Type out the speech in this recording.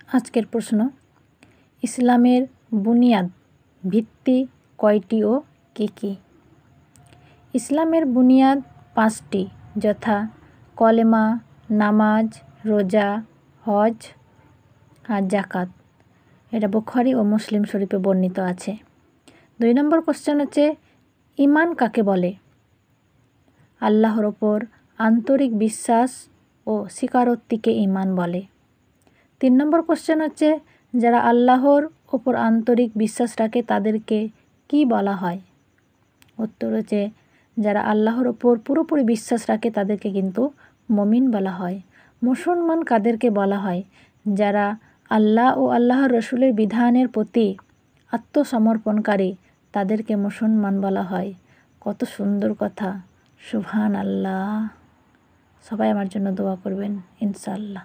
আজকের প্রশ্ন, ইসলামের বুনিয়াদ ভিত্তি কয়টি ও কী কী? ইসলামের বুনিয়াদ 5টি, যথা কলেমা, নামাজ, রোজা, হজ আর জাকাত। এটা বুখারী ও মুসলিম শরীফে বর্ণিত আছে। 2 নম্বর কোশ্চেন হচ্ছে, ঈমান কাকে বলে? আল্লাহর ওপর আন্তরিক বিশ্বাস ও স্বীকারোক্তিকে ঈমান বলে। 3 নম্বর কোশ্চেন হচ্ছে, যারা আল্লাহর ওপর আন্তরিক বিশ্বাস রাখে তাদেরকে কি বলা হয়? উত্তর হচ্ছে, যারা আল্লাহর ওপর পুরোপুরি বিশ্বাস রাখে তাদেরকে কিন্তু মুমিন বলা হয়। মুসলমান কাদেরকে বলা হয়? যারা আল্লাহ ও আল্লাহর রসুলের বিধানের প্রতি আত্মসমর্পণকারী তাদেরকে মুসলমান বলা হয়। কত সুন্দর কথা! সুবহানাল্লাহ। সবাই আমার জন্য দোয়া করবেন ইনশাআল্লাহ।